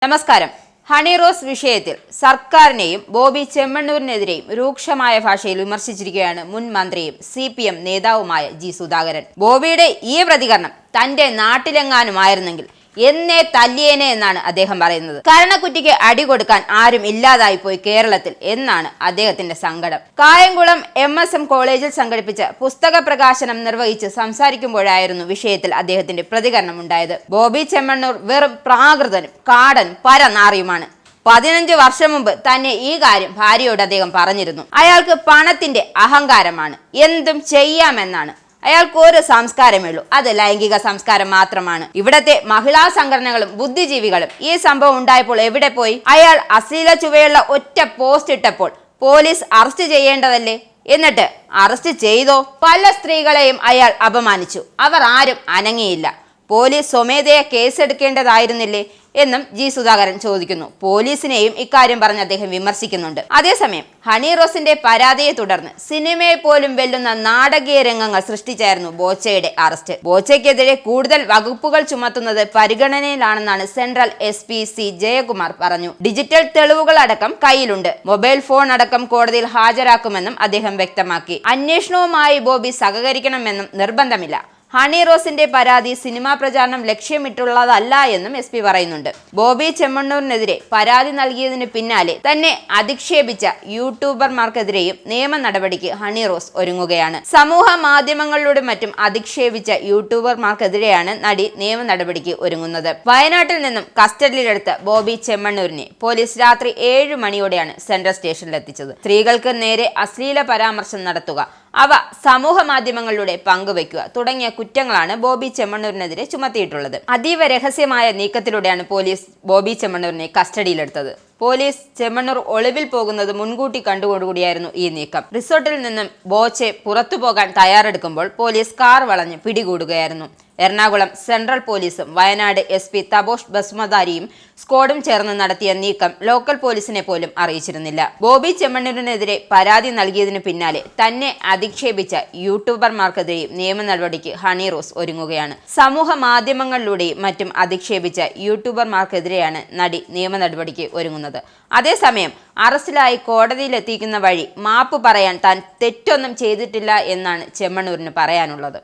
നമസ്കാരം. ഹണി റോസ് വിഷയത്തിൽ സർക്കാരിനെയും ബോബി ചെമ്മണ്ണൂരിനെതിരെയും രൂക്ഷമായ ഭാഷയിൽ വിമർശിച്ചിരിക്കുകയാണ് മുൻ മന്ത്രിയും CPM നേതാവുമായ ജി സുധാകരൻ. ബോബിയുടെ ഈ പ്രതികരണം തന്റെ നാട്ടിലെങ്ങാനുമായിരുന്നെങ്കിൽ എന്നേ തല്ലിയേനെ എന്നാണ് അദ്ദേഹം പറയുന്നത്. കരണക്കുറ്റിക്ക് അടി കൊടുക്കാൻ ആരും ഇല്ലാതായി പോയി കേരളത്തിൽ എന്നാണ് അദ്ദേഹത്തിന്റെ സങ്കടം. കായംകുളം MSM കോളേജിൽ സംഘടിപ്പിച്ച പുസ്തക പ്രകാശനം നിർവഹിച്ച് സംസാരിക്കുമ്പോഴായിരുന്നു വിഷയത്തിൽ അദ്ദേഹത്തിന്റെ പ്രതികരണം ഉണ്ടായത്. ബോബി ചെമ്മണ്ണൂർ വെറും പ്രാകൃതനും കാടനും പരനാറിയുമാണ്. 15 വർഷം മുമ്പ് തന്നെ ഈ കാര്യം ഭാര്യയോട് അദ്ദേഹം പറഞ്ഞിരുന്നു. അയാൾക്ക് പണത്തിന്റെ അഹങ്കാരമാണ്, എന്തും ചെയ്യാമെന്നാണ്. അയാൾക്ക് ഒരു സംസ്കാരമേ ഉള്ളൂ, അത് ലൈംഗിക സംസ്കാരം മാത്രമാണ്. ഇവിടത്തെ മഹിളാ സംഘടനകളും ബുദ്ധിജീവികളും ഈ സംഭവം ഉണ്ടായപ്പോൾ എവിടെ പോയി? അയാൾ അശ്ലീല ചുവയുള്ള ഒറ്റ പോസ്റ്റ് ഇട്ടപ്പോൾ പോലീസ് അറസ്റ്റ് ചെയ്യേണ്ടതല്ലേ? എന്നിട്ട് അറസ്റ്റ് ചെയ്തോ? പല സ്ത്രീകളെയും അയാൾ അപമാനിച്ചു, അവർ ആരും അനങ്ങിയില്ല. പോലീസ് സ്വമേധയാ കേസെടുക്കേണ്ടതായിരുന്നില്ലേ എന്നും ജി സുധാകരൻ ചോദിക്കുന്നു. പോലീസിനെയും ഇക്കാര്യം പറഞ്ഞ് അദ്ദേഹം വിമർശിക്കുന്നുണ്ട്. അതേസമയം ഹണി റോസിന്റെ പരാതിയെ തുടർന്ന് സിനിമയെ പോലും വെല്ലുന്ന നാടകീയ രംഗങ്ങൾ സൃഷ്ടിച്ചായിരുന്നു ബോച്ചയുടെ അറസ്റ്റ്. ബോച്ചയ്ക്കെതിരെ കൂടുതൽ വകുപ്പുകൾ ചുമത്തുന്നത് പരിഗണനയിലാണെന്നാണ് സെൻട്രൽ SP C ജയകുമാർ പറഞ്ഞു. ഡിജിറ്റൽ തെളിവുകളടക്കം കയ്യിലുണ്ട്, മൊബൈൽ ഫോൺ അടക്കം കോടതിയിൽ ഹാജരാക്കുമെന്നും അദ്ദേഹം വ്യക്തമാക്കി. അന്വേഷണവുമായി ബോബി സഹകരിക്കണമെന്നും നിർബന്ധമില്ല. ഹണി റോസിന്റെ പരാതി സിനിമാ പ്രചാരണം ലക്ഷ്യമിട്ടുള്ളതല്ല എന്നും SP പറയുന്നുണ്ട്. ബോബി ചെമ്മണ്ണൂരിനെതിരെ പരാതി നൽകിയതിന് പിന്നാലെ തന്നെ അധിക്ഷേപിച്ച യൂട്യൂബർമാർക്കെതിരെയും നിയമ നടപടിക്ക് ഹണി റോസ് ഒരുങ്ങുകയാണ്. സമൂഹ മാധ്യമങ്ങളിലൂടെ മറ്റും അധിക്ഷേപിച്ച യൂട്യൂബർമാർക്കെതിരെയാണ് നടി നിയമ നടപടിക്ക് ഒരുങ്ങുന്നത്. വയനാട്ടിൽ നിന്നും കസ്റ്റഡിയിലെടുത്ത ബോബി ചെമ്മണ്ണൂരിനെ പോലീസ് രാത്രി 7 മണിയോടെയാണ് സെൻട്രൽ സ്റ്റേഷനിലെത്തിച്ചത്. സ്ത്രീകൾക്ക് നേരെ അശ്ലീല പരാമർശം നടത്തുക, അവ സമൂഹ മാധ്യമങ്ങളിലൂടെ പങ്കുവയ്ക്കുക തുടങ്ങിയ കുറ്റങ്ങളാണ് ബോബി ചെമ്മണ്ണൂരിനെതിരെ ചുമത്തിയിട്ടുള്ളത്. അതീവ രഹസ്യമായ നീക്കത്തിലൂടെയാണ് പോലീസ് ബോബി ചെമ്മണ്ണൂരിനെ കസ്റ്റഡിയിലെടുത്തത്. പോലീസ് ചെമ്മണ്ണൂർ ഒളിവിൽ പോകുന്നത് മുൻകൂട്ടി കണ്ടുകൊണ്ടുകൂടിയായിരുന്നു ഈ നീക്കം. റിസോർട്ടിൽ നിന്നും ബോച്ചെ പുറത്തു പോകാൻ തയ്യാറെടുക്കുമ്പോൾ പോലീസ് കാർ വളഞ്ഞ് പിടികൂടുകയായിരുന്നു. എറണാകുളം സെൻട്രൽ പോലീസും വയനാട് SP തപോഷ് ബസുമതാരിയും സ്ക്വാഡും ചേർന്ന് നടത്തിയ നീക്കം ലോക്കൽ പോലീസിനെ പോലും അറിയിച്ചിരുന്നില്ല. ബോബി ചെമ്മണ്ണൂരിനെതിരെ പരാതി നൽകിയതിനു പിന്നാലെ തന്നെ അധിക്ഷേപിച്ച യൂട്യൂബർമാർക്കെതിരെയും നിയമ നടപടിക്ക് ഹണി റോസ് ഒരുങ്ങുകയാണ്. സമൂഹ മാധ്യമങ്ങളിലൂടെയും മറ്റും അധിക്ഷേപിച്ച യൂട്യൂബർമാർക്കെതിരെയാണ് നടി നിയമ നടപടിക്ക് ഒരുങ്ങുന്നത്. അതേസമയം അറസ്റ്റിലായി കോടതിയിലെത്തിക്കുന്ന വഴി മാപ്പ് പറയാൻ താൻ തെറ്റൊന്നും ചെയ്തിട്ടില്ല എന്നാണ് ചെമ്മണ്ണൂരിന് പറയാനുള്ളത്.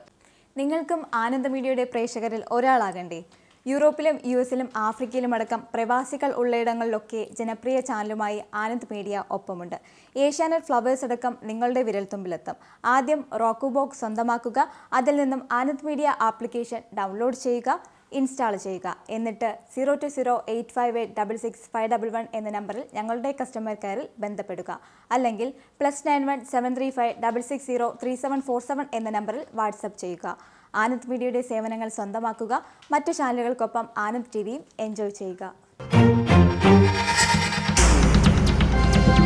നിങ്ങൾക്കും ആനന്ദ മീഡിയയുടെ പ്രേക്ഷകരിൽ ഒരാളാകണ്ടേ? യൂറോപ്പിലും US-ലും ആഫ്രിക്കയിലും അടക്കം പ്രവാസികൾ ഉള്ളയിടങ്ങളിലൊക്കെ ജനപ്രിയ ചാനലുമായി ആനന്ദ് മീഡിയ ഒപ്പമുണ്ട്. ഏഷ്യാനെറ്റ് ഫ്ലവേഴ്സ് അടക്കം നിങ്ങളുടെ വിരൽത്തുമ്പിലെത്തും. ആദ്യം റോക്കു ബോക്സ് സ്വന്തമാക്കുക, അതിൽ നിന്നും ആനന്ദ് മീഡിയ ആപ്ലിക്കേഷൻ ഡൗൺലോഡ് ചെയ്യുക, ഇൻസ്റ്റാൾ ചെയ്യുക. എന്നിട്ട് 02085866511 എന്ന നമ്പറിൽ ഞങ്ങളുടെ കസ്റ്റമർ കെയറിൽ ബന്ധപ്പെടുക. അല്ലെങ്കിൽ +91 735 660 3747 എന്ന നമ്പറിൽ വാട്സപ്പ് ചെയ്യുക. ആനന്ദ് മീഡിയയുടെ സേവനങ്ങൾ സ്വന്തമാക്കുക. മറ്റു ചാനലുകൾക്കൊപ്പം ആനന്ദ് TVയും എൻജോയ് ചെയ്യുക.